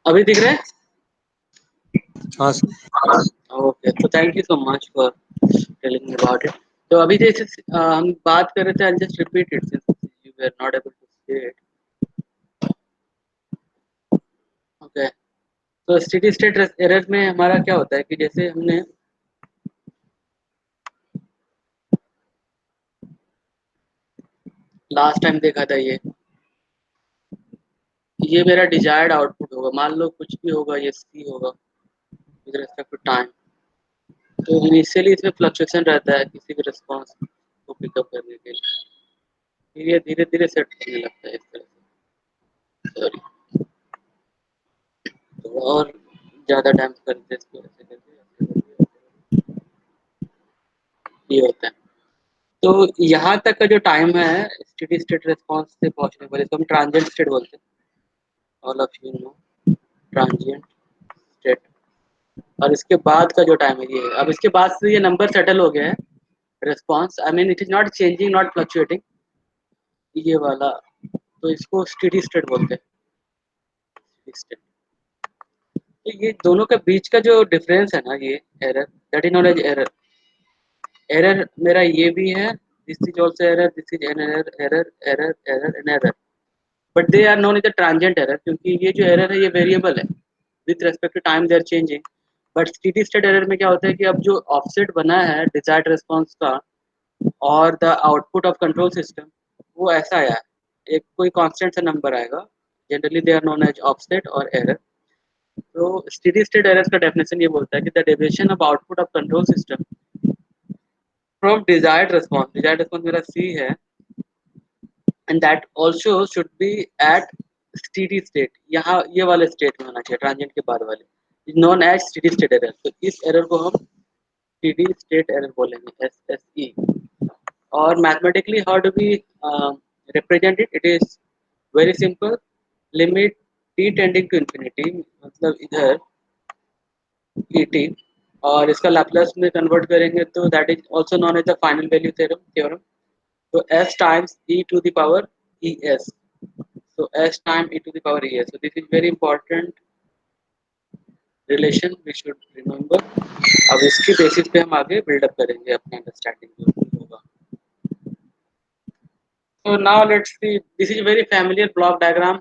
अभी दिख रहा है? हाँ सर। ओके, तो thank you so much for telling me about it. तो अभी जैसे हम बात कर रहे थे, I just repeat it since you were not able to say it. Okay, तो स्टेडी स्टेट एरर में हमारा क्या होता है कि जैसे हमने लास्ट टाइम देखा था, ये मेरा डिजायर्ड आउटपुट होगा, मान लो कुछ भी होगा, ये सी होगा विद रिस्पेक्ट टू टाइम। तो इनिशियली इसमें फ्लक्चुएशन रहता है किसी भी रिस्पॉन्स को पिकअप करने के लिए, फिर ये धीरे धीरे सेट होने लगता है इस तरह से। सॉरी, तो और ज़्यादा टाइम करते इसको ऐसे करके ये होता है। तो यहाँ तक का जो टाइम है स्टेडी स्टेट रिस्पॉन्स से पहुँचने पर, इसको हम ट्रांजिएंट स्टेट बोलते हैं। All of you know transient state. और इसके बाद का जो टाइम है ये है। अब इसके बाद से ये नंबर सेटल हो गया है, response I mean it is not changing not fluctuating, ये वाला। तो इसको स्टेडी स्टेट बोलते हैं, स्टेडी स्टेट। तो ये दोनों के बीच का जो डिफरेंस है ना, ये error, that is not as error. Error मेरा ये भी है, this is also error, this is an error, error error error an error, but they are known as the transient error, क्योंकि ये जो एरर है ये वेरिएबल है, with respect to time they are changing. But steady state error में क्या होता है कि अब जो ऑफसेट बना है डिजायर्ड रिस्पॉन्स का और the output of control system, वो ऐसा आया है, एक कोई कांस्टेंट सा नंबर आएगा, generally they are known as offset और एरर। तो स्टेडी स्टेट एरर का डेफिनेशन ये बोलता है कि the deviation of output of control system from desired response मेरा सी है, and that also should be at steady state, यहाँ ये वाले स्टेट में होना चाहिए, ट्रांजिएंट के बाद वाले, known as steady state error. तो इस एरर को हम स्टेडी स्टेट एरर बोलेंगे, एस एस ई। और mathematically how do we represent it? It is very simple, limit t tending to infinity, मतलब इधर et, और इसका लैपलेस में कन्वर्ट करेंगे तो that is also known as the final value theorem. तो s times e to the power es, so s time e to the power es, so this is very important relation we should remember। अब इसकी basis पे हम आगे buildup करेंगे अपना understanding जो होगा। So now let's see, this is a very familiar block diagram,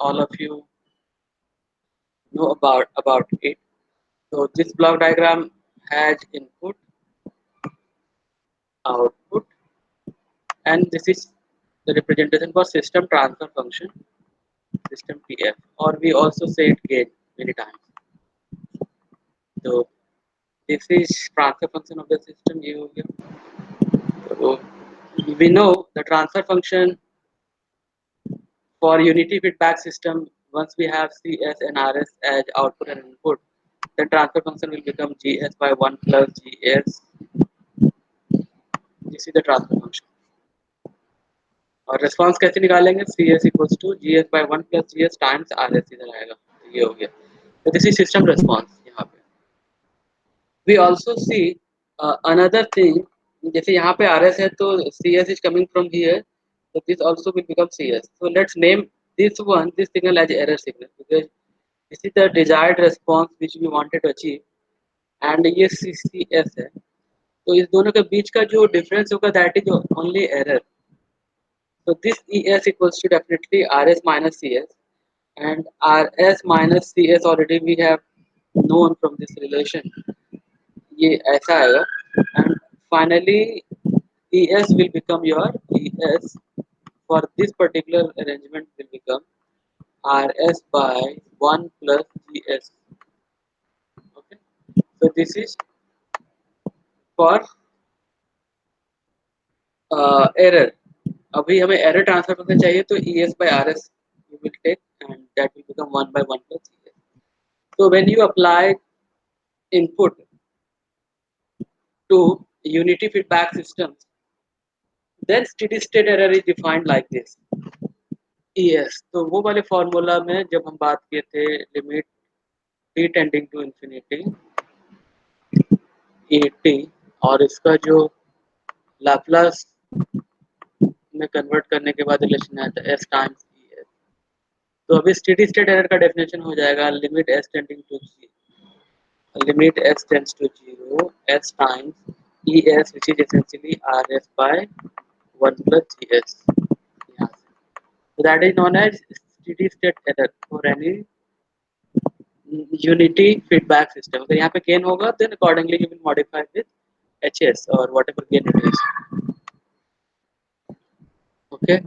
all of you know about it। So this block diagram has input, output, and this is the representation for system transfer function, system TF, or we also say it gain many times। So this is transfer function of the system, ये हो गया। So we know the transfer function for unity feedback system, once we have CS and RS as output and input, the transfer function will become GS by 1 plus GS। This is the transfer function। और response कैसे निकालेंगे? C S equals to G S by one plus G S times R S इधर आएगा, तो ये हो गया। तो दिस इज सिस्टम रिस्पॉन्स। यहाँ पे we also see another thing, जैसे यहाँ पे आर एस है तो C S is coming from here, so this also will become CS। So let's name this one, this signal as error signal, because this is the desired response which we wanted to achieve, and ये CCS है। तो इस दोनों के बीच का जो difference होगा that is only error। So this ES equals to definitely RS minus CS, and RS minus CS already we have known from this relation, ये ऐसा आएगा। and finally ES will become your ES for this particular arrangement will become RS by 1 plus GS। Okay, so this is for error। अभी हमें error transfer function चाहिए, तो ES by RS you will take, and that will become 1 by 1 plus GS। So when you apply input to unity feedback systems, then steady state error is defined like this। ES, तो वो वाले formula में जब हम बात किए थे limit t tending to infinity et, और इसका जो लाप्लास में कन्वर्ट करने के बाद रिलेशन आया था s टाइम्स es। तो अभी स्टेडी स्टेट एरर का डेफिनेशन हो जाएगा limit S tending to limit s tends to 0 s times es which is essentially rs by 1 plus gs. Yeah. So that is known as steady state error for any unity feedback system. अगर यहाँ पे gain होगा then accordingly you will modify with hs or whatever gain it is. Okay.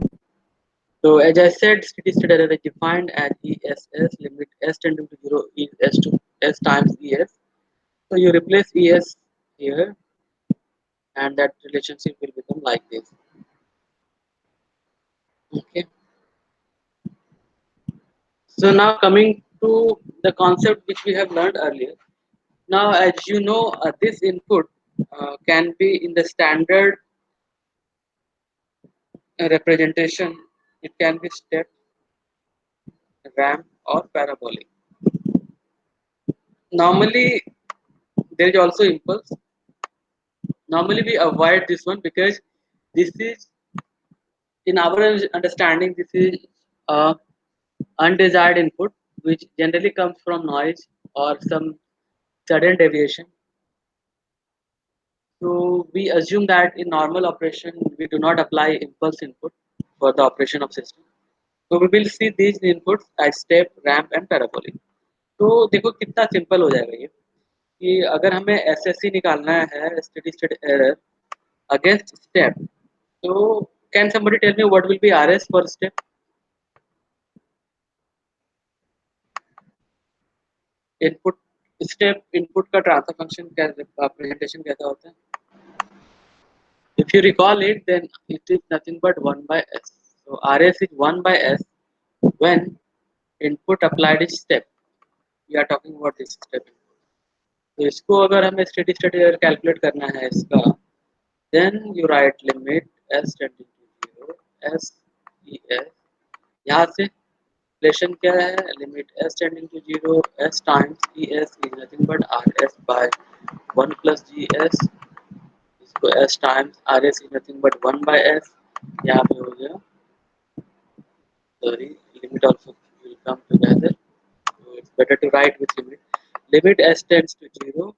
So as I said, steady state error is defined as ESS limit s tending to 0 is s to s times es. So you replace es here and that relationship will become like this. Okay. So now coming to the concept which we have learned earlier. Now, as you know, this input can be in the standard representation. It can be step, ramp, or parabolic. Normally, there is also impulse. Normally, we avoid this one because this is, in our understanding, this is a undesired input which generally comes from noise or some sudden deviation. So we assume that in normal operation we do not apply impulse input for the operation of system. So we will see these inputs as step, ramp and parabolic. तो देखो कितना simple हो जाएगा ये कि अगर हमें SSC निकालना है steady state error against step तो can somebody tell me what will be RS for step input step input का ट्रांसफर फंक्शन क्या प्रेजेंटेशन कैसा होता है if you recall it then it is nothing but 1 by s so rs is 1 by s when input applied is step we are talking about this step तो इसको अगर हमें steady state error calculate करना है इसका then you write limit s tending to 0 s e s यहाँ से relation क्या है limit s tending to 0 s times e s is nothing but r s by 1 plus g s इसको s times r s is nothing but 1 by s यहाँ पे हो गया sorry limit also will come together so it's better to write with limit s tends to 0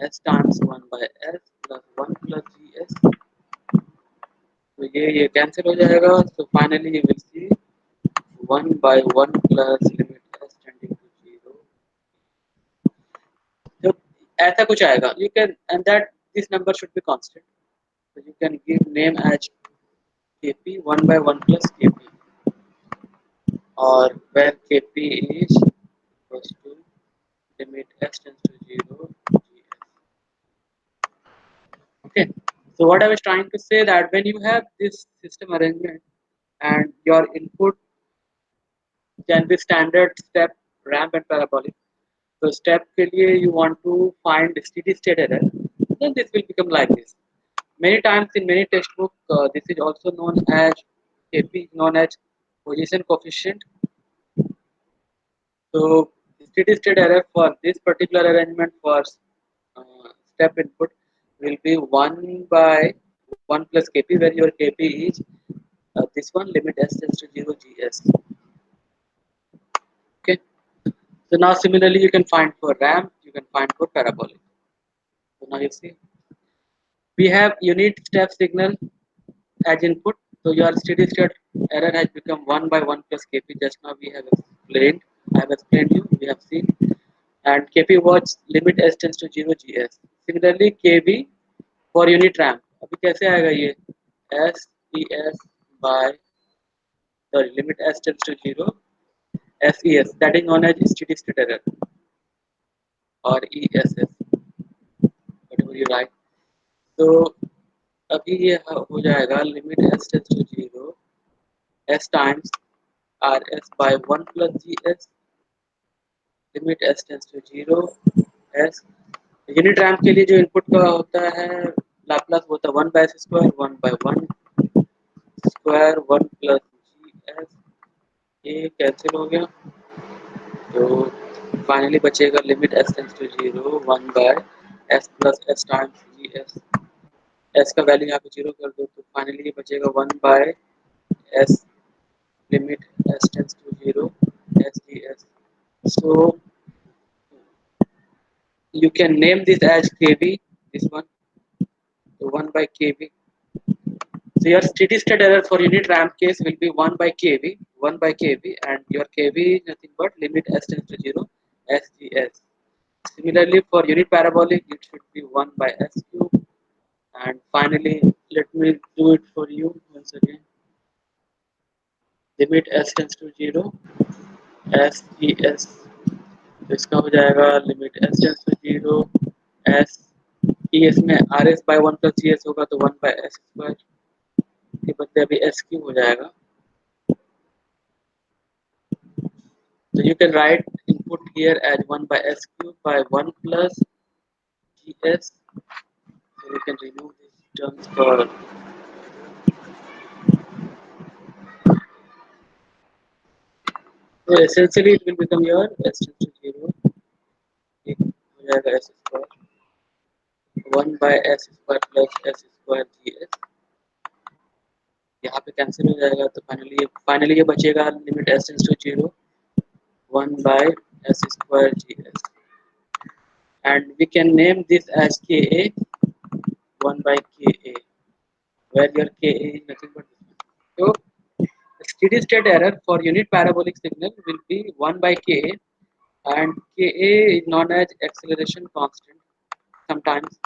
s times 1 by s plus 1 plus gs तो ये cancel हो जाएगा so finally you will see 1 by 1 plus limit s tending to 0 तो ऐसा कुछ आएगा you can and that this number should be constant so you can give name as kp 1 by 1 plus kp or where kp is equals to limit s tends to 0 gs. Okay, so what I was trying to say that when you have this system arrangement and your input can be standard step ramp and parabolic so step के लिए you want to find steady state error then this will become like this many times in many textbook this is also known as kp known as position coefficient so steady state error for this particular arrangement for step input will be 1 by 1 plus kp where your kp is this one limit s tends to 0 gs okay so now similarly you can find for ramp you can find for parabolic so now you see we have unit step signal as input so your steady state error has become 1 by 1 plus kp just now we have explained I have explained you we have seen and kp was limit s tends to 0 gs similarly kv for unit ramp अभी कैसे आएगा ये s e s by sorry limit s tends to 0 SES that is known as steady state error or ESS whatever you like तो अभी ये हो जाएगा limit s tends to 0 s times rs by 1 plus gs limit s tends to 0 s unit ramp के लिए जो input का होता है लाप्लास होता है 1 by square 1 by 1 square 1 plus G S ये कैंसिल हो गया तो फाइनली बचेगा limit s tends to 0 1 by s plus s times G S s का वैल्यू यहाँ पे 0 कर दो तो फाइनली ये बचेगा 1 by s limit s tends to 0 SGS. So you can name this as KB. This one, so 1 by KB. So your steady state error for unit ramp case will be 1 by kV, 1 by kV, and your kV is nothing but limit s tends to 0, SGS. Similarly, for unit parabolic, it should be 1 by s cube. And finally, let me do it for you once again. Limit s tends to 0, SGS. तो इसका हो जाएगा limit s tends to 0, s ई इसमें R S by one plus G S होगा तो 1 by S square के बदले अभी एस क्यूब हो जाएगा. So you can write input here as 1 by s cube by 1 plus gs. So we can remove these terms for. So essentially it will become your s tends to 0. एक हो जाएगा s square 1 by s square plus s square gs. यहाँ पे cancel हो जाएगा तो finally ये बचेगा limit s tends to 0 1 by s square gs. And we can name this as ka 1 by ka, where your ka is nothing but this one. So the steady state error for unit parabolic signal will be 1 by ka, and ka is known as acceleration constant. Sometimes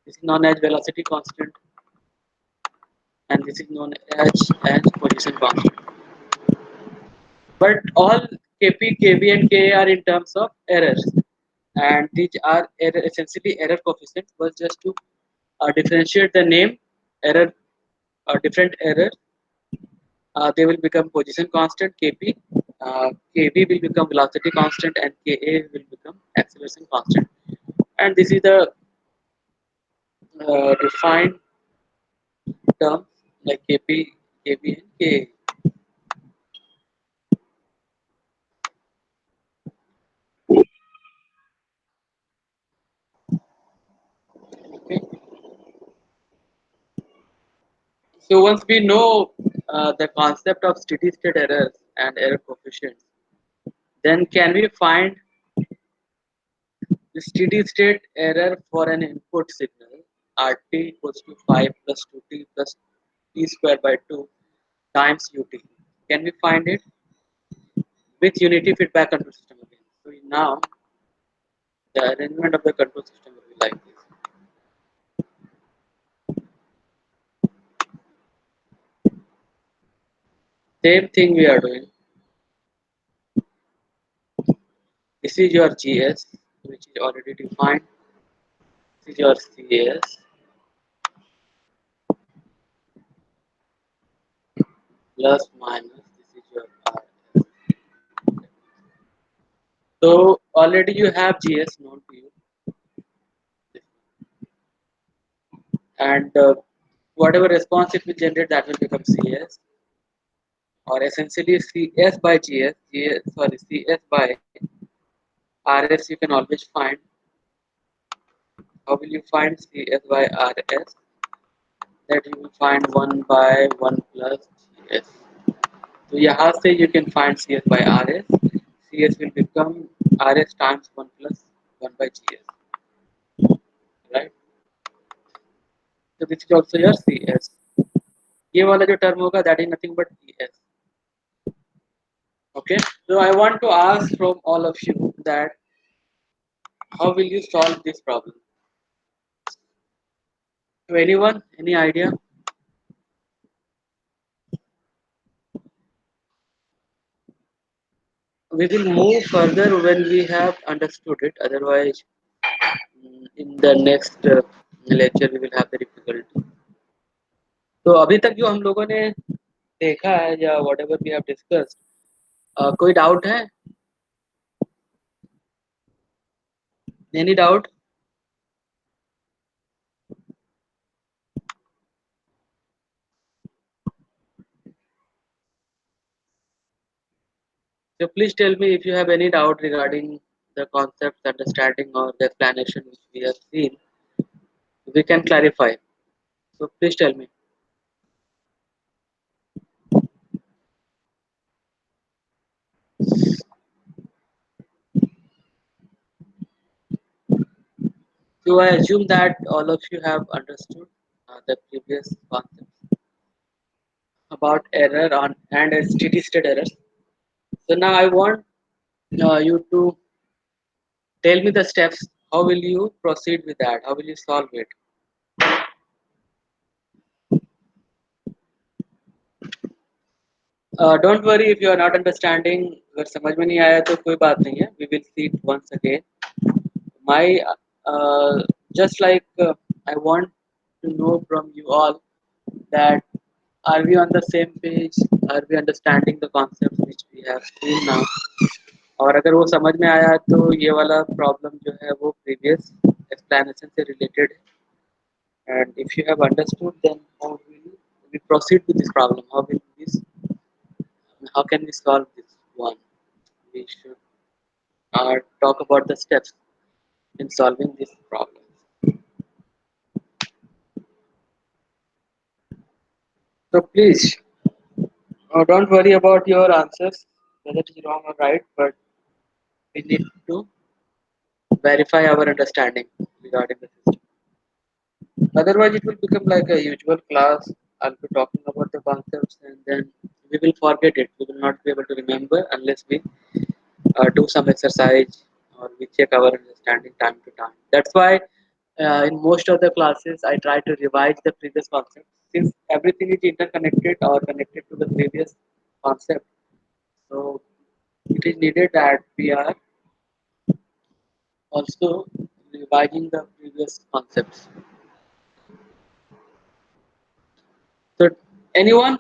this is known as velocity constant, and this is known as position constant. But all kp, kb, and ka are in terms of errors, and these are essentially error coefficients. But just to differentiate the name error, different error, they will become position constant kp, kb will become velocity constant, and ka will become acceleration constant. And this is the defined terms like kp, kb, and ka. Okay. So once we know the concept of steady state errors and error coefficients, then can we find the steady state error for an input signal rt equals to 5 plus 2t plus t square by 2 times ut? Can we find it with unity feedback control system again? So now the arrangement of the control system will be like this. Same thing we are doing. This is your GS, which is already defined. This is your CS plus minus. This is your RS. So already you have GS known to you, and whatever response it will generate, that will become CS, or essentially CS by GS. Sorry, CS by RS. You can always find. How will you find CS by RS? That you will find 1 by 1 plus GS. So यहाँ से you can find CS by RS. CS will become RS times 1 plus 1 by GS. Right? So this is also your CS. ये वाला जो term होगा, that is nothing but CS. Okay. So I want to ask from all of you that how will you solve this problem? To anyone, any idea? We will move further when we have understood it. Otherwise, in the next lecture we will have the difficulty. तो अभी तक जो हम लोगों ने देखा है या whatever we have discussed, कोई डाउट है? Any doubt? So please tell me if you have any doubt regarding the concepts, understanding, or the explanation which we have seen. We can clarify. So please tell me. So I assume that all of you have understood the previous concepts about error on and steady state error. So now I want you to tell me the steps. How will you proceed with that? How will you solve it? Don't worry if you are not understanding. अगर समझ में नहीं आया तो कोई बात नहीं है. We will see it once again. My just like I want to know from you all that are we on the same page? Are we understanding the concepts which we have seen now? और अगर वो समझ में आया तो ये वाला problem जो है वो प्रीवियस एक्सप्लेनेशन से रिलेटेड है and if you have understood then how will we proceed with this problem? How can we solve this one? We should talk about the steps in solving this problem. So please don't worry about your answers, whether it is wrong or right, but we need to verify our understanding regarding the system. Otherwise, it will become like a usual class. I'll be talking about the concepts and then we will forget it. We will not be able to remember unless we do some exercise or we check our understanding time to time. That's why in most of the classes I try to revise the previous concepts since everything is interconnected or connected to the previous concept. So it is needed that we are also revising the previous concepts. So anyone?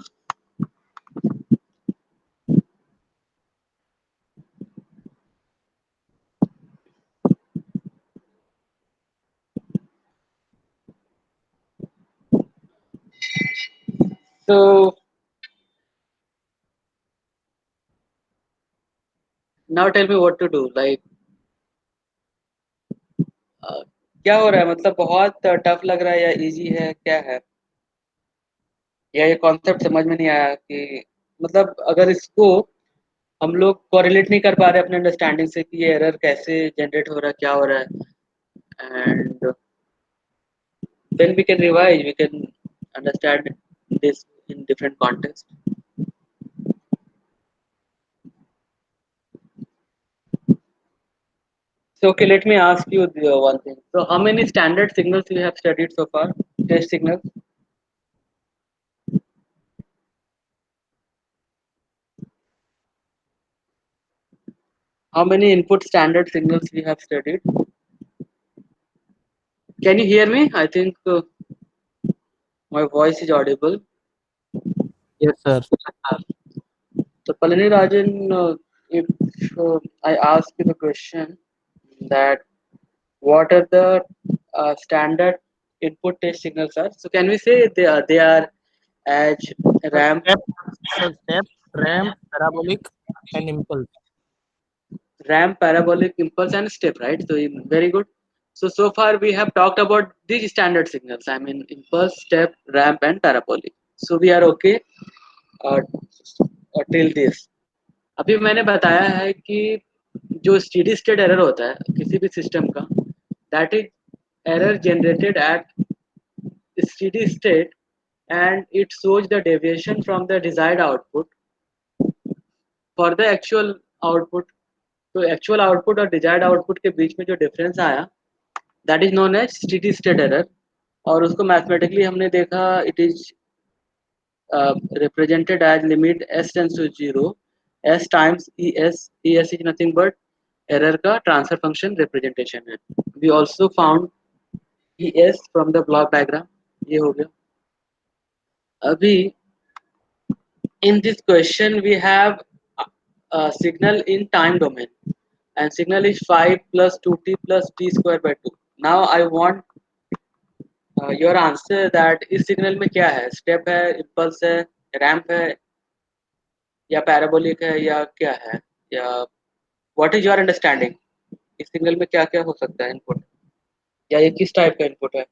So now tell me what to do. Like क्या हो रहा है मतलब बहुत tough लग रहा है या इजी है क्या है या ये कॉन्सेप्ट समझ में नहीं आया कि मतलब अगर इसको हम लोग कोरिलेट नहीं कर पा रहे अपने अंडरस्टैंडिंग से कि ये एरर कैसे जनरेट हो रहा है क्या हो रहा है and then we can revise we can understand this in different context. So okay, let me ask you one thing. So how many standard signals you have studied so far? Test signals. How many input standard signals we have studied? Can you hear me? I think my voice is audible. Yes, sir. So Palani Rajan, if I ask you the question that what are the standard input test signals are? So can we say they are edge, The ramp, step, step, ramp, parabolic, and impulse. parabolic, impulse, and step, right? So very good. So far we have talked about these standard signals. I mean impulse, step, ramp, and parabolic. So we are okay uh, till this. अभी मैंने बताया है कि जो steady state error होता है किसी भी सिस्टम का that is error generated at steady state and it shows the deviation from the desired output for the actual output. तो एक्चुअल आउटपुट और डिजायर्ड आउटपुट के बीच में जो डिफरेंस आया that is known as steady state error और उसको mathematically हमने देखा it is represented as limit s tends to 0 s times es is nothing but error का transfer function representation है. We also found es from the block diagram. ये हो गया. अभी in this question we have a signal in time domain and signal is 5 plus 2t plus t square by 2. Now I want your answer that इस signal में क्या है step है impulse है रैम्प है या पैराबोलिक है या क्या है या व्हाट इज योर अंडरस्टैंडिंग इस सिग्नल में क्या क्या हो सकता है इनपुट या ये किस टाइप का इनपुट है.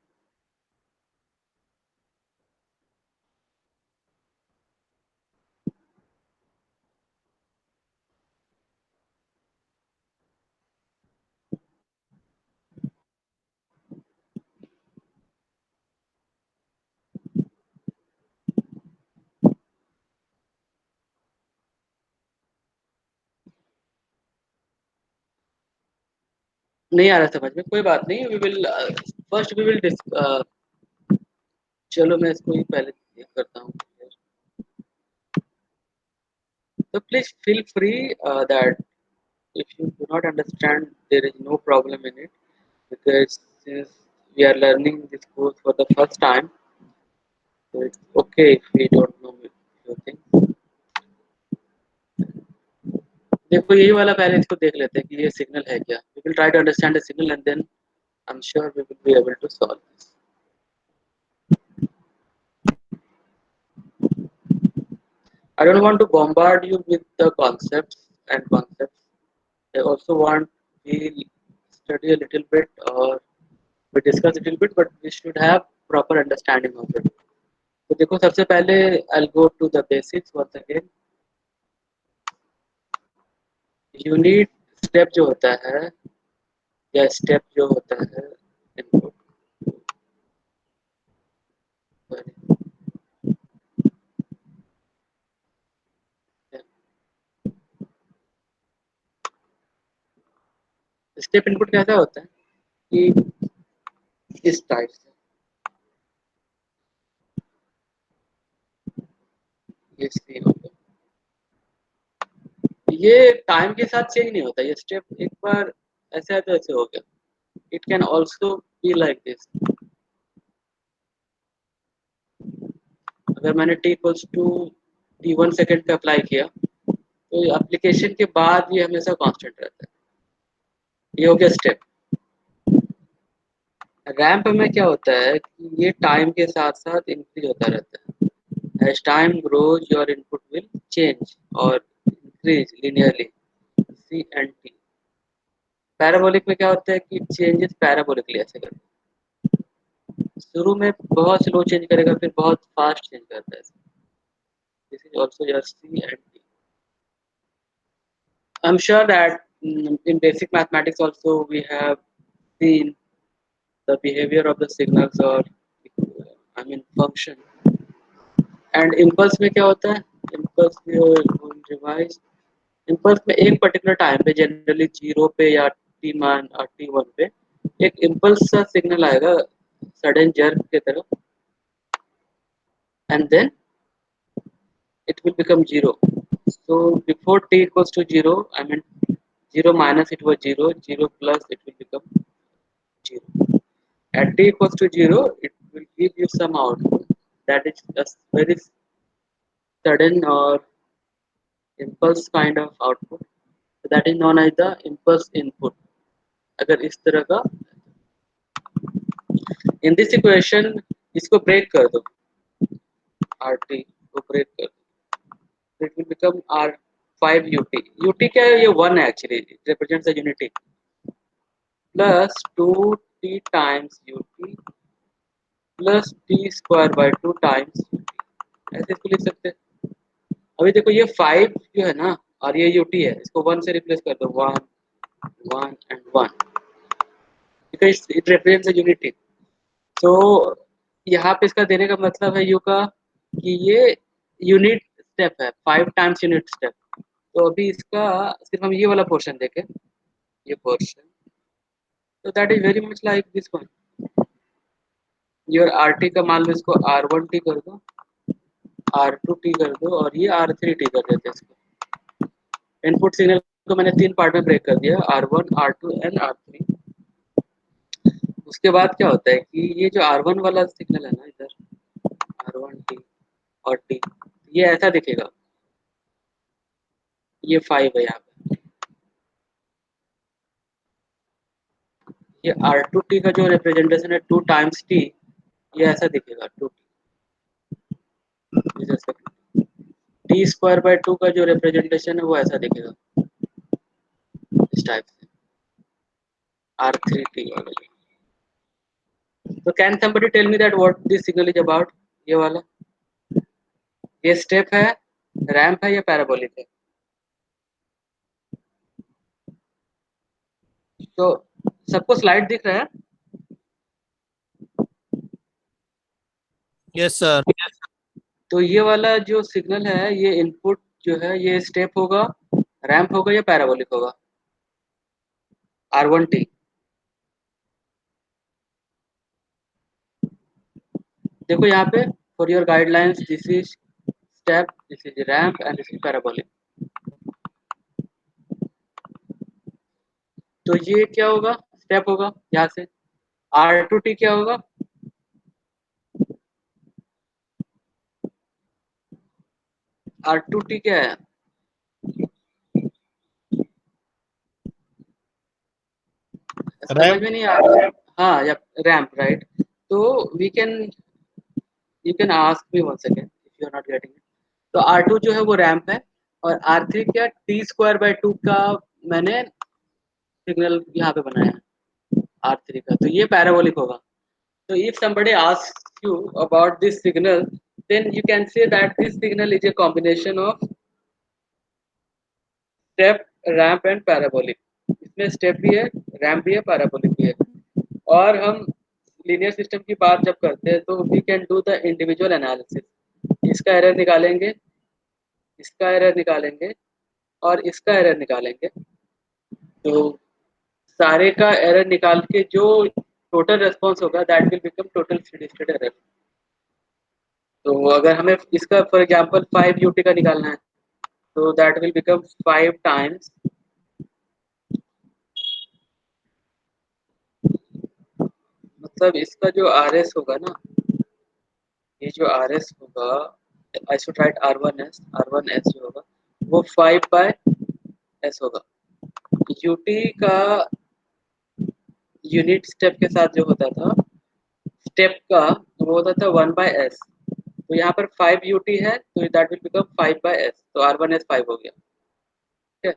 नहीं आ रहा समझ में, कोई बात नहीं, we will first we will चलो मैं इसको ही पहले ये करता हूँ। तो please feel free that if you do not understand, there is no problem in it, because since we are learning this course for the first time, so it's okay if we don't know few things. देखो यही वाला पहले इसको देख लेते हैं कि ये सिग्नल है क्या। we will try to understand the signal and then I'm sure we will be able to solve this. I don't want to bombard you with the concepts. I also want we study a little bit or we discuss a little bit, but we should have proper understanding of it. तो देखो सबसे पहले I'll go to the basics once again. Unit step जो होता है या step जो होता है इनपुट, स्टेप इनपुट कैसा होता है कि इस टाइप से ये सी होता है, ये टाइम के साथ चेंज नहीं होता, ये स्टेप एक बार ऐसे है तो ऐसे हो गया। It can also be like this. अगर मैंने T equals to T 1 second पे अप्लाई किया तो एप्लीकेशन के बाद ये हमेशा कांस्टेंट रहता है। ये हो गया स्टेप। रैंप में क्या होता है कि ये टाइम के साथ साथ इंक्रीज होता रहता है। As time grows your input will change और increase linearly, C and T. Parabolic में क्या होता है कि चेंजेस पैराबोलिकली ऐसे करते हैं, शुरू में बहुत स्लो चेंज करेगा फिर बहुत फास्ट चेंज करता है। This is also your C and T. I'm sure that in basic mathematics also we have seen the behavior of the signals or I mean function. And impulse में क्या होता है? Impulse we will revise. Impulse में एक particular time पे generally 0 पे या t मान और t1 पे एक impulse सा signal आएगा sudden jerk के तरफ, and then it will become 0. So before t equals to 0, I mean 0 minus it was 0, 0 plus it will become 0. At t equals to 0, it will give you some output that is a very sudden or impulse kind of output. So that is known as the impulse input. अगर इस तरह का in this equation इसको break कर दो, RT को break कर दो, it will become R5 UT. UT क्या है? ये 1 है actually, it represents the unity, plus 2t times UT plus t square by 2 times UT. ऐसे इसको लिख सकते हैं। अभी देखो ये 5 जो है ना और ये यूटी है, इसको 1 से रिप्लेस कर दो, 1 1 and 1, because it represents the unity. तो यहाँ पे इसका देने का मतलब है यू का कि ये यूनिट स्टेप है, 5 टाइम्स यूनिट स्टेप। तो अभी इसका सिर्फ हम ये वाला पोर्शन देखें, ये पोर्शन, तो that is very much like this one. Your R T का मान लो इसको R1 टी कर दो, R2 टी कर दो और ये R3 टी कर देते हैं इसको। इनपुट सिग्नल को मैंने 3 पार्ट में ब्रेक कर दिया, R1 R2 एंड R3। उसके बाद क्या होता है कि ये जो R1 वाला सिग्नल है ना इधर, R1 टी और टी, ये ऐसा दिखेगा, ये 5 है यहाँ पे। ये R2 टी का जो रिप्रेजेंटेशन है 2 टाइम्स टी, ये ऐसा दिखेगा 2 टी स्क्वायर बाय 2 का जो रिप्रेजेंटेशन है वो ऐसा दिखेगा इस टाइप से, R3 टी वाला। तो can somebody tell me that what this signal is about? ये वाला, ये स्टेप है, रैंप है या पैराबोलिक है? तो सबको स्लाइड दिख रहा है? Yes sir. तो ये वाला जो सिग्नल है, ये इनपुट जो है ये स्टेप होगा, रैंप होगा या पैराबोलिक होगा? R1 T. देखो यहाँ पे for your guidelines this is step, this is ramp and this is parabolic. तो ये क्या होगा, स्टेप होगा यहाँ से। R2T क्या होगा, R2T क्या है, समझ रैंप। में नहीं आ रहा है। हाँ या रैंप राइट। तो we can, you can ask me one second if you are not getting it. तो R2 जो है वो रैंप है, और R3 क्या, T² by 2 का मैंने सिग्नल यहाँ पे बनाया है R3 का, तो ये पैराबोलिक होगा। So if somebody asks you about this signal, then you can say that this signal is a combination of step, ramp and parabolic. इसमें स्टेप भी है, रैम्प भी है, पैराबोलिक भी है। और हम लीनियर सिस्टम की बात जब करते हैं तो we can do the individual analysis. इसका एरर निकालेंगे, इसका एरर निकालेंगे, और इसका एरर निकालेंगे। तो सारे का एरर निकाल के जो टोटल रेस्पॉन्स होगा that will become total steady state error. तो अगर हमें इसका फॉर एग्जांपल 5 UT का निकालना है, तो दैट विल बिकम 5 टाइम्स, मतलब इसका जो RS होगा ना, ये जो RS होगा, आई शुड राइट R1S जो होगा वो 5/S होगा। UT का यूनिट स्टेप के साथ जो होता था, स्टेप का वो होता था 1/S। तो यहाँ पर 5 UT है तो दैट विल बिकम 5/S, तो R1S 5 हो गया। ठीक है,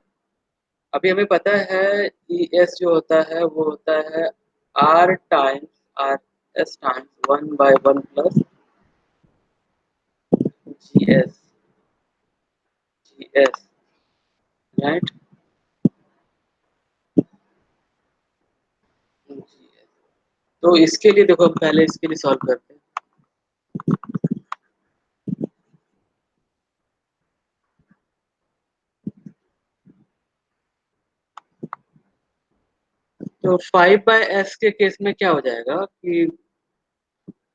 अभी हमें पता है ES जो होता है वो होता है R times RS times 1/1 plus GS, GS right, GS। तो इसके लिए देखो, हम पहले इसके लिए सॉल्व करते हैं। तो 5/S के केस में क्या हो जाएगा कि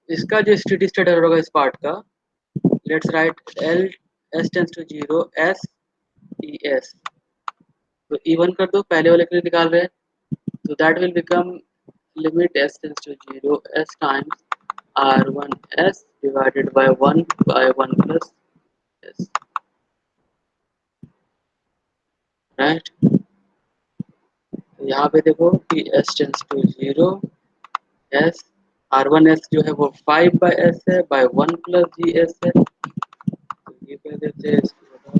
इसका जो स्टेडी स्टेट एरर होगा इस पार्ट का, let's write L S tends to 0 S E S। तो E1 कर दो, पहले वाले के लिए निकाल रहे हैं, तो that will become limit S tends to 0 S times R1S divided by 1/1 plus S, right. तो यहाँ पे देखो कि S tends to 0 S, R1S जो है वो 5/S है, बाय 1 प्लस GS है। तो ये कर देते हैं, इसको हटा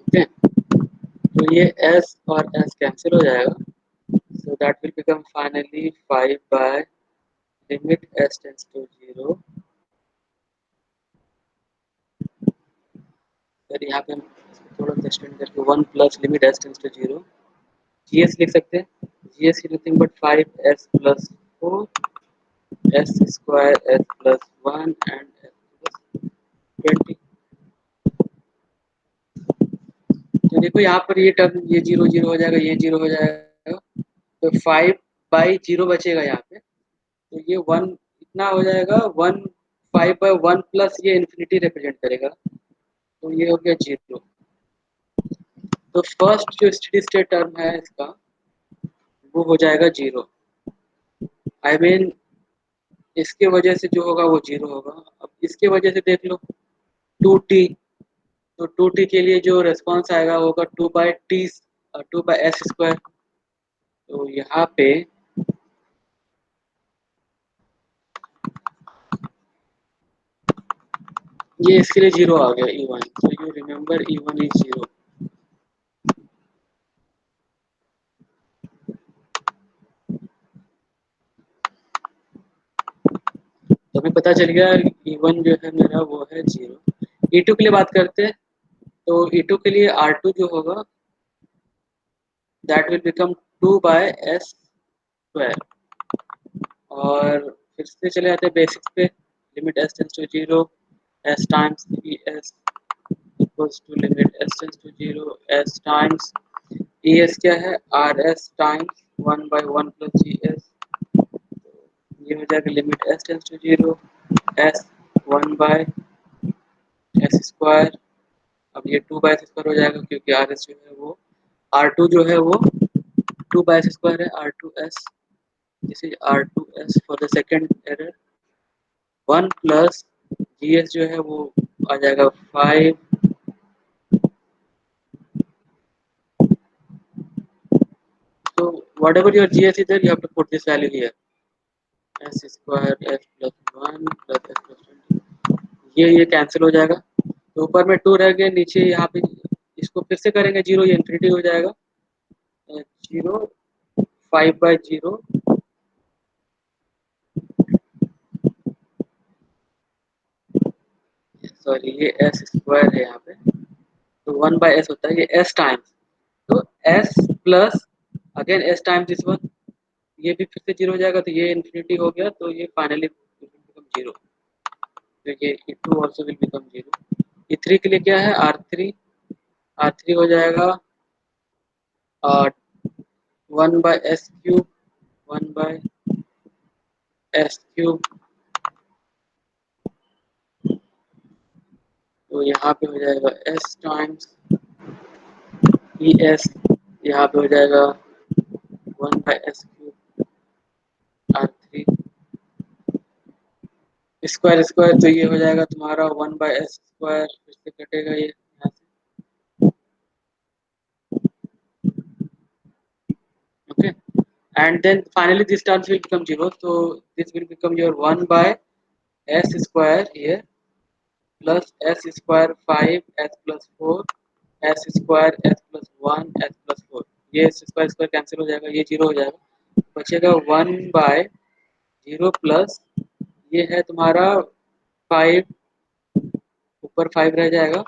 देते हैं। तो ये S और S कैंसिल हो जाएगा, so that will become finally 5 by limit S tends to 0। फिर यहाँ पे हम थोड़ा सा एक्सटेंड करके 1 plus limit S tends to 0 GS लिख सकते हैं। GS is nothing but 5S plus 4 S square S plus 1 and S plus 20। तो देखो यहाँ पर ये टर्म, ये 0 0 हो जाएगा, ये 0 हो जाएगा, तो 5/0 बचेगा यहाँ पे। तो ये 1 इतना हो जाएगा, 1 5/1 प्लस ये इन्फिनिटी रिप्रेजेंट करेगा, तो ये हो गया 0। तो फर्स्ट जो स्टेडी स्टेट टर्म है इसका वो हो जाएगा 0। आई मीन इसके वजह से जो होगा वो 0 होगा। अब इसके वजह से देख लो 2T, तो 2T के लिए जो रेस्पॉन्स आएगा वो होगा 2/T 2/S स्क्वायर। तो यहाँ पे ये इसके लिए 0 आ गया E1, so you remember E1 is 0। तो हमें पता चल गया E1 जो है मेरा वो है 0। E2 के लिए बात करते हैं, तो E2 के लिए R2 जो होगा that will become 2/S square. और फिर से चले जाते हैं बेसिक्स पे, limit S tends to 0 S times ES equals to limit S tends to 0 S times E S क्या है, R S times 1/1 plus G S, ये हो जाएगा limit S tends to zero, S 1/s²। अब ये 2/s² हो जाएगा क्योंकि आर एस जो है वो, आर टू जो है वो 2/s² है, R two S, this is R two S for the second error. 1 plus G S जो है वो आ जाएगा 5, so whatever your GS is there, you have to put this value here, s² s plus 1 plus s plus 20, ये cancel हो जाएगा, तो ऊपर में 2 रह गए, नीचे यहाँ पे इसको फिर से करेंगे जीरो, ये इन्फिनिटी हो जाएगा, जीरो 5/0, सॉरी ये s² है यहाँ पे, तो 1/s होता है, ये s टाइम्स, तो s plus again s times this one, ये भी फिर से जीरो हो जाएगा, तो ये इन्फिनिटी हो गया, तो ये फाइनली बिकम जीरो, तो ये e2 also will become zero. e3 के लिए क्या है, r3 हो जाएगा 1/s³, 1/s³, तो यहाँ पे हो जाएगा s टाइम्स ई एस, यहाँ पे हो जाएगा 1/s³ r3 स्क्वायर स्क्वायर, तो ये हो जाएगा तुम्हारा 1/s², फिर से कटेगा ये यहाँ से, okay, and then finally this terms will become zero, so this will become your 1/s² here plus s² 5 s plus 4 s² s plus 1 s plus 4, ये स्क्वायर स्क्वायर कैंसिल हो जाएगा, ये जीरो हो जाएगा, बचेगा 1/0 प्लस ये है तुम्हारा 5, ऊपर 5 रह जाएगा,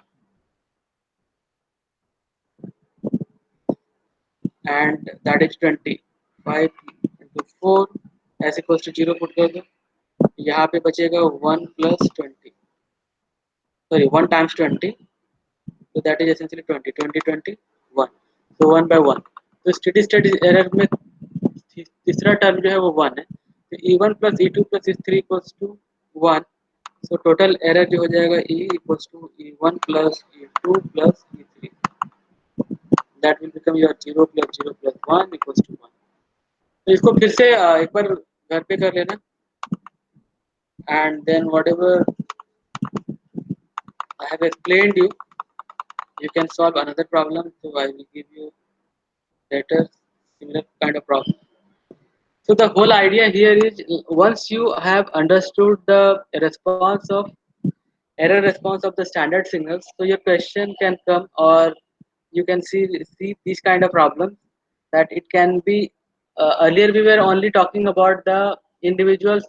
and that is 20, 5 into 4 s equals to 0 put कर दो, यहाँ पे बचेगा 1 plus 20, sorry 1 times 20, so that is essentially 20, 20 20 1, so 1/1, तो स्टेडी स्टेट एरर में तीसरा टर्म जो है वो 1 है, तो e1 plus e2 plus e3 equals to 1, so total error जो हो जाएगा e equals to e1 plus e2 plus e3, that will become your 0 plus 0 plus 1 equals to 1। तो इसको फिर से एक बार घर पे कर लेना, and then whatever I have explained you can solve another problem, so I will give you later similar kind of problem. So the whole idea here is, once you have understood the response of error response of the standard signals, so your question can come, or you can see these kind of problems, that it can be, earlier we were only talking about the individual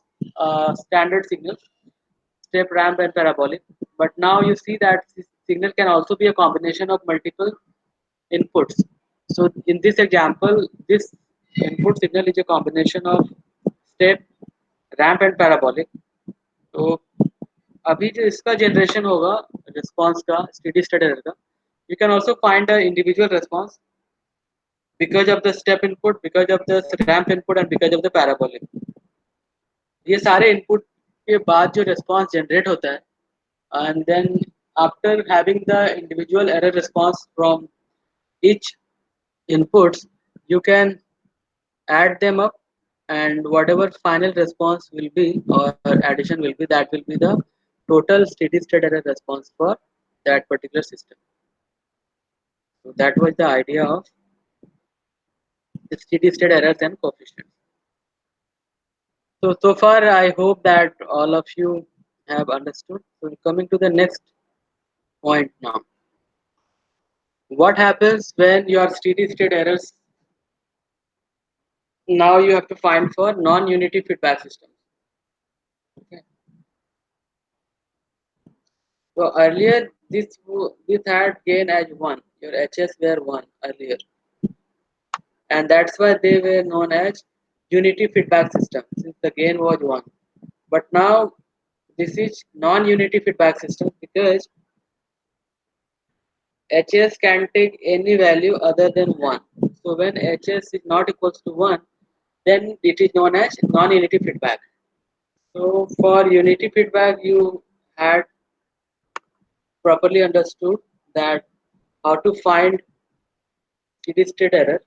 standard signals, step, ramp and parabolic, but now you see that this signal can also be a combination of multiple inputs. So in this example, this input signal is a combination of step, ramp and parabolic. तो अभी जो इसका generation होगा response का, steady state error का, you can also find a individual response because of the step input, because of the ramp input and because of the parabolic। ये सारे input के बाद जो रिस्पांस जनरेट होता है, and then after having the individual error response from each inputs, you can add them up, and whatever final response will be or addition will be, that will be the total steady state error response for that particular system. So that was the idea of the steady state errors and coefficients. So far I hope that all of you have understood. So coming to the next point now, what happens when your steady state errors, now you have to find for non-unity feedback systems, okay. So earlier this had gain as 1, your HS were 1 earlier, and that's why they were known as unity feedback system, since the gain was 1. But now this is non-unity feedback system because HS can take any value other than 1. So when HS is not equals to 1, then it is known as non-unity feedback. So for unity feedback, you had properly understood that how to find steady state error.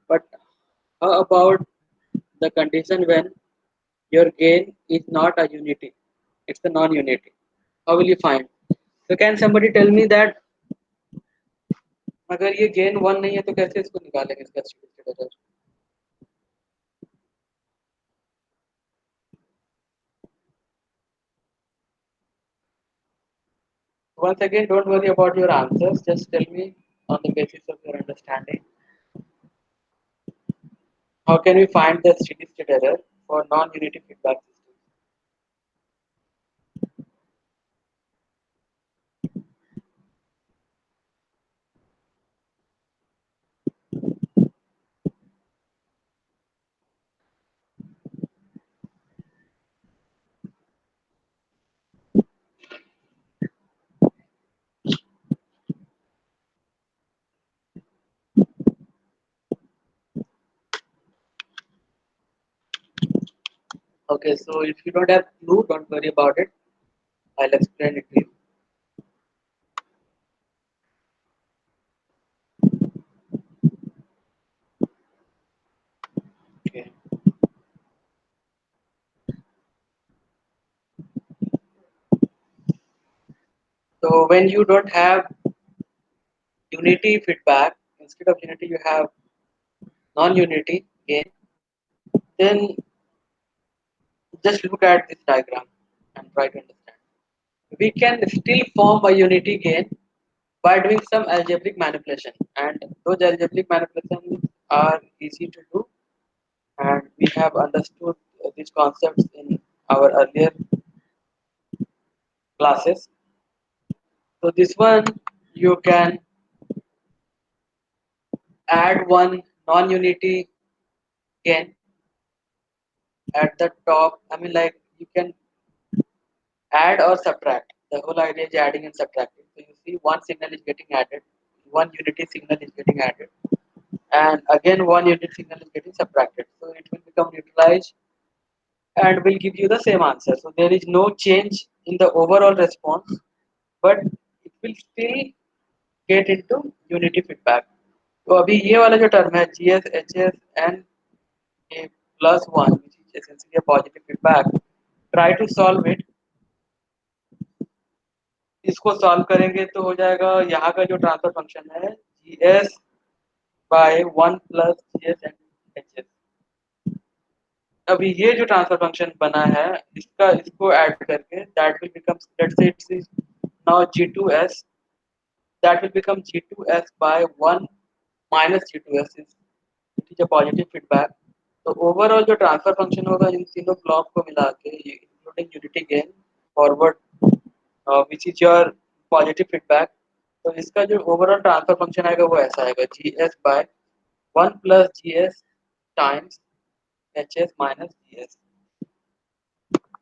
But how about the condition when your gain is not a unity, it's a non-unity? How will you find? So can somebody tell me that अगर ये gain 1 नहीं है तो कैसे इसको निकालेंगे इसका steady state error? Once again, don't worry about your answers. Just tell me on the basis of your understanding. How can we find the steady state error for non-unity feedback systems? Okay, so if you don't have clue, don't worry about it. I'll explain it to you. Okay. So when you don't have unity feedback, instead of unity you have non-unity gain, then just look at this diagram and try to understand. We can still form a unity gain by doing some algebraic manipulation, and those algebraic manipulations are easy to do, and we have understood these concepts in our earlier classes. So this one you can add one non-unity gain at the top. I mean, like you can add or subtract. The whole idea is adding and subtracting. So you see one signal is getting added, one unity signal is getting added, and again one unit signal is getting subtracted. So it will become neutralized and will give you the same answer. So there is no change in the overall response, but it will still get into unity feedback. तो अभी ये वाला जो term है GS HS and a plus one which is essentially a positive feedback, try to solve it. इसको solve करेंगे तो हो जाएगा यहाँ का जो ट्रांसफर फंक्शन है GS by 1 plus GS and HS. अभी ये जो ट्रांसफर फंक्शन बना है इसका इसको ऐड करके that will become let's say it's now G2S, that will become G2S by 1 minus G2S is it is a positive feedback. तो ओवरऑल जो ट्रांसफर फंक्शन होगा इन तीनों ब्लॉक को मिला के including unity gain forward which is your positive feedback, तो इसका जो ओवरऑल ट्रांसफर फंक्शन आएगा वो ऐसा आएगा GS by 1 plus GS times HS minus GS.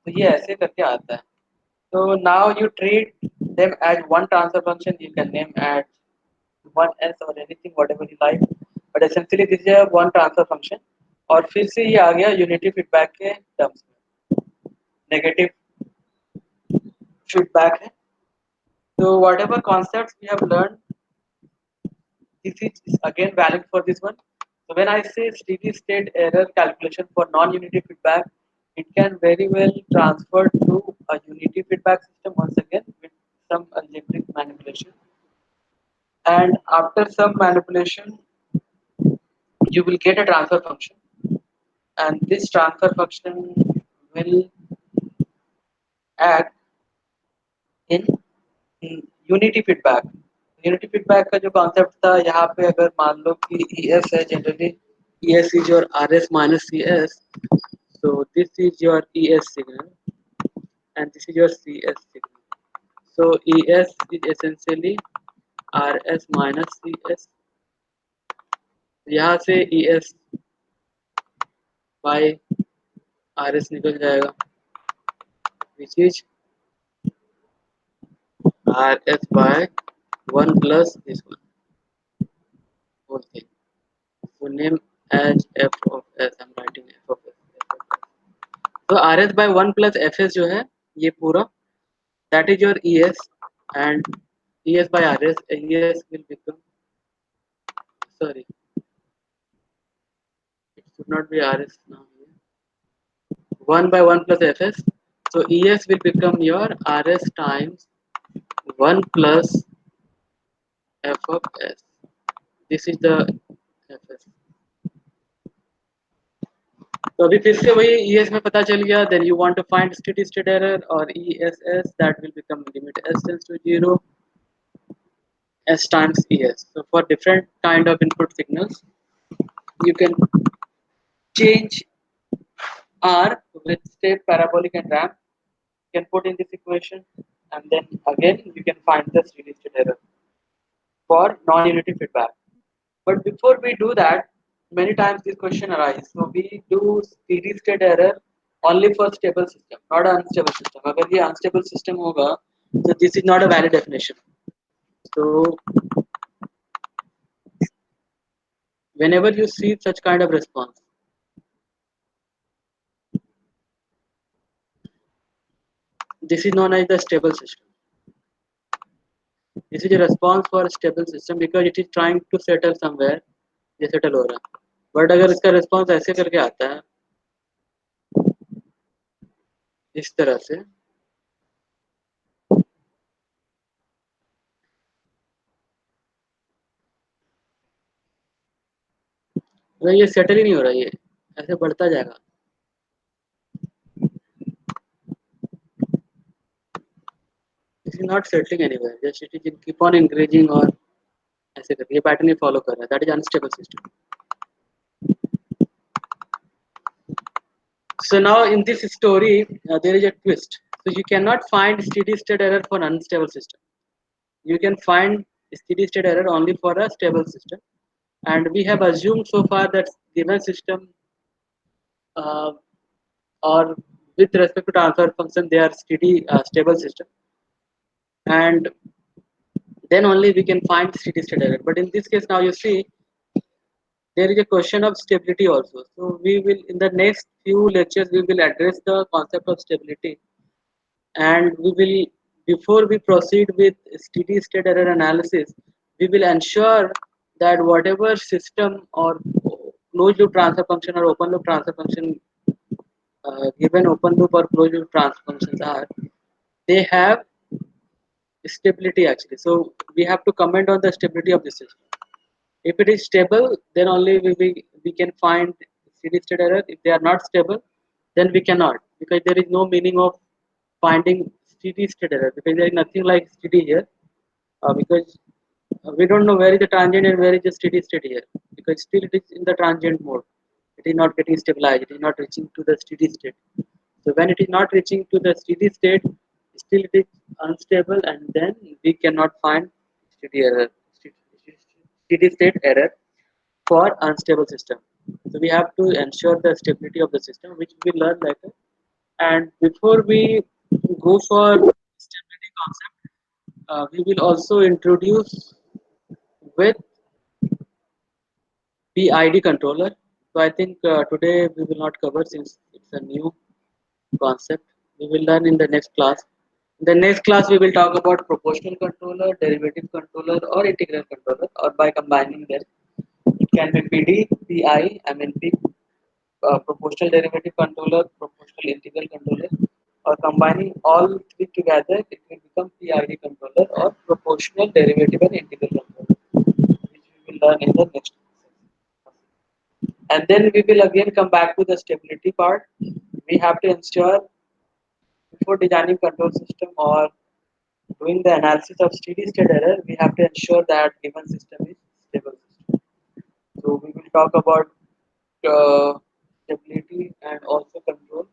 तो ये ऐसे करके आता है. So now you treat them as one transfer function. You can name as 1s or anything whatever you like, but essentially this is a one transfer function. और फिर से ये आ गया यूनिटी फीडबैक के टर्म्स में नेगेटिव फीडबैक है. तो whatever concepts we have learned, this is again valid for this one. So when I say steady state error calculation for non-unity feedback, it can very well transfer to a unity feedback system once again with some algebraic manipulation. And after some manipulation, you will get a transfer function, and this transfer function will act in unity feedback. Unity feedback का जो concept था यहाँ पे अगर मान लो कि ES है generally ES is your RS minus CS, so this is your ES signal and this is your CS signal. So ES is essentially RS minus CS. यहाँ से ES by RS निकल जाएगा which is RS by 1 plus this one whole thing. So name as f of s. I'm writing f of s. So rs by 1 plus fs जो है ये पूरा, that is your es, and es by rs, es will become, sorry, it should not be rs now, 1 by 1 plus fs. So es will become your rs times 1 plus f of s. This is the fs. तो अभी फिर से वही ES में पता चल गया. Then you want to find steady state error or ESS, that will become limit s tends to 0 s times ES. So for different kind of input signals, you can change R with state, parabolic and ramp. You can put in this equation, and then again you can find the steady state error for non-unity feedback. But before we do that, many times this question arises. So we do steady state error only for stable system, not unstable system. अगर ये unstable system होगा, so this is not a valid definition. So whenever you see such kind of response, this is known as the stable system. This is a response for a stable system because it is trying to settle somewhere. ये settle हो रहा है. But अगर इसका response ऐसे करके आता है, इस तरह से, तो ये settle ही नहीं हो रहा, ये ऐसे बढ़ता जाएगा. This is not settling anywhere. Just it is keep on increasing or ऐसे करके ये पैटर्न ही फॉलो कर रहा है. That is unstable system. So now in this story there is a twist. So you cannot find steady state error for unstable system. You can find steady state error only for a stable system, and we have assumed so far that given system uh, or with respect to transfer function they are steady stable system, and then only we can find steady state error. But in this case now you see there is a question of stability also. So we will in the next few lectures we will address the concept of stability, and we will, before we proceed with steady state error analysis, we will ensure that whatever system or closed loop transfer function or open loop transfer function, given open loop or closed loop transfer functions are, they have stability actually. So we have to comment on the stability of the system. If it is stable, then only we can find steady state error. If they are not stable, then we cannot, because there is no meaning of finding steady state error, because there is nothing like steady here, because we don't know where is the transient and where is the steady state here, because still it is in the transient mode. It is not getting stabilized. It is not reaching to the steady state. So when it is not reaching to the steady state, still it is unstable, and then we cannot find steady error, steady state error for unstable system. So we have to ensure the stability of the system, which we learn later. And before we go for stability concept, we will also introduce with PID controller. So I think today we will not cover since it's a new concept. We will learn in the next class. In the next class, we will talk about proportional controller, derivative controller, or integral controller, or by combining them. It can be PD, PI, MNP, proportional derivative controller, proportional integral controller, or combining all three together, it will become PID controller or proportional derivative and integral controller, which we will learn in the next. And then we will again come back to the stability part. We have to ensure before designing control system or doing the analysis of steady state error, we have to ensure that given system is stable system. So we will talk about stability and also control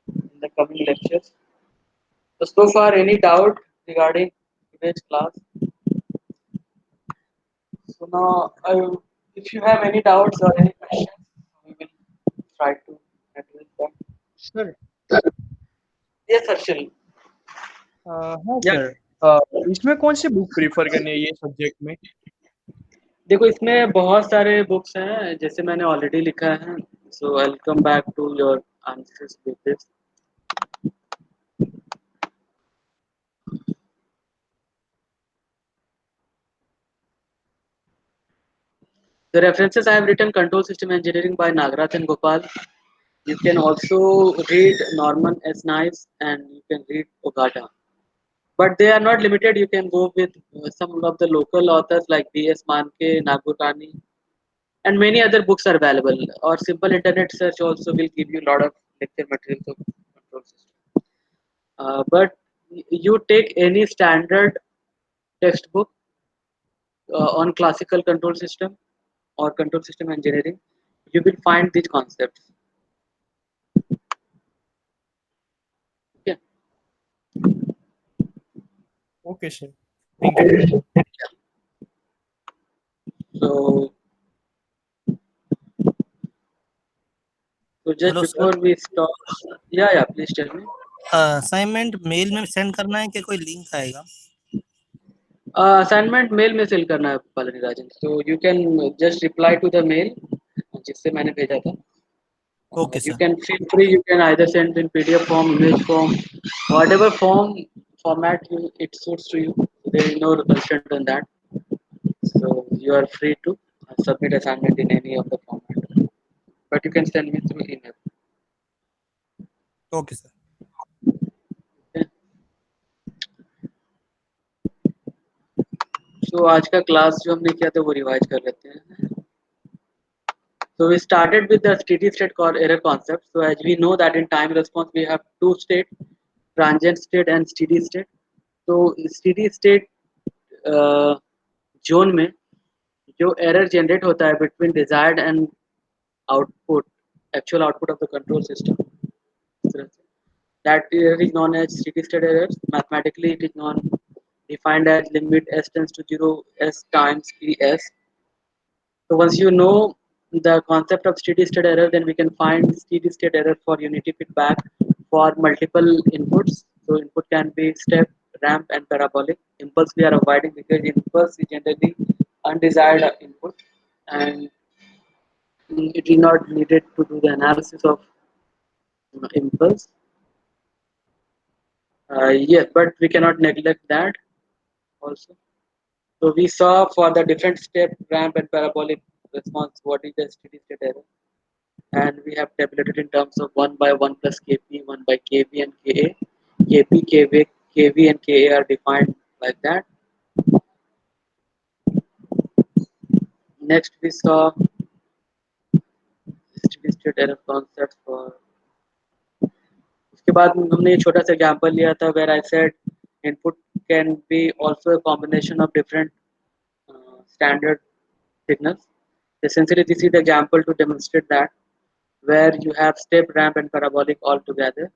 in the coming lectures. So far, any doubt regarding today's class? So now, if you have any doubts or any questions, we will try to address them. Sir Yes, Arshil. हाँ Yeah. Sir, इसमें कौन सी book prefer करनी है ये subject में? देखो इसमें बहुत सारे बुक्स हैं जैसे मैंने ऑलरेडी लिखा है, so I will come back to your answers with this. The references I have written: Control System Engineering by Nagaraj and Gopal. You can also read Norman S. Nice and you can read Ogata. But they are not limited. You can go with some of the local authors like B.S. Manke, Nagur Rani, and many other books are available. Or simple internet search also will give you a lot of lecture materials of control system. But you take any standard textbook on classical control system or control system engineering, you will find these concepts. Okay. Okay, sir. Thank you. So, so just hello sir, before we stop, yeah, please tell me. Assignment mail में send करना है कि कोई link आएगा? Assignment mail में sale करना है Palani Rajan, so you can just reply to the mail जिससे मैंने भेजा था। Okay You sir. can feel free. You can either send in PDF form, image form, whatever form format it suits to you. There is no constraint on that. So you are free to submit assignment in any of the format. But you can send me through email. Okay sir. Okay? So आज का class जो हमने किया था वो revise कर लेते हैं। So we started with the steady state error concept. So as we know that in time response we have two state, transient state and steady state. तो steady state जोन में जो एरर जनरेट होता है between desired and output, actual output of the control system, that error is known as steady state errors. Mathematically it is known defined as limit s tends to 0 s times es. So once you know the concept of steady state error, then we can find steady state error for unity feedback for multiple inputs. So input can be step, ramp, and parabolic. Impulse we are avoiding because impulse is generally undesired input, and it is not needed to do the analysis of impulse. Yes, but we cannot neglect that also. So we saw for the different step, ramp, and parabolic response what is the steady state error, and we have tabulated in terms of 1 by 1 plus kp, 1 by kv and ka. Kp, kv and ka are defined like that. Next we saw steady state error concept for, उसके बाद हमने एक छोटा सा example लिया था where I said input can be also a combination of different standard signals. Essentially this is the example to demonstrate that, where you have step, ramp and parabolic all together,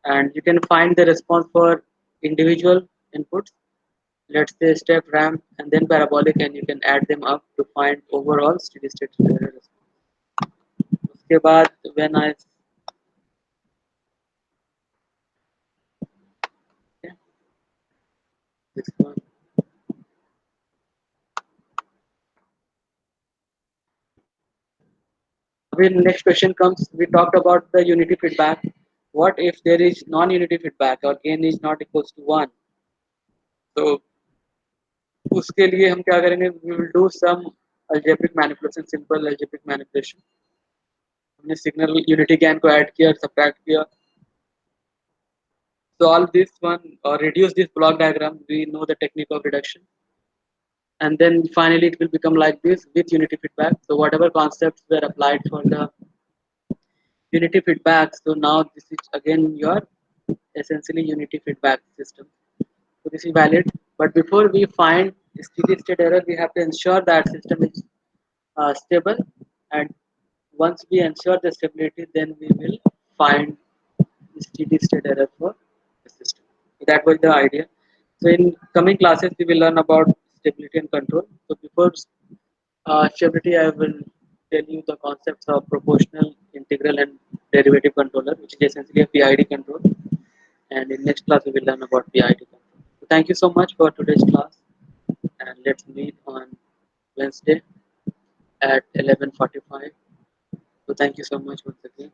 and you can find the response for individual inputs, let's say step, ramp and then parabolic, and you can add them up to find overall steady state response. उसके बाद when I, okay, this one, अभी next question comes. We talked about the unity feedback. What if there is non-unity feedback or gain is not equals to 1? तो उसके लिए हम क्या करेंगे? We will do some algebraic manipulation, simple algebraic manipulation. हमने signal unity gain को add किया और सब्ट्रैक्ट किया. Solve this one or reduce this block diagram. We know the technique of reduction, and then finally it will become like this with unity feedback. So whatever concepts were applied for the unity feedback, so now this is again your essentially unity feedback system. So this is valid, but before we find steady state error, we have to ensure that system is stable, and once we ensure the stability, then we will find steady state error for the system. So that was the idea. So in coming classes, we will learn about stability and control. So before stability, I will tell you the concepts of proportional, integral, and derivative controller, which is essentially a PID control. And in next class, we will learn about PID control. So thank you so much for today's class, and let's meet on Wednesday at 11:45. So thank you so much once again.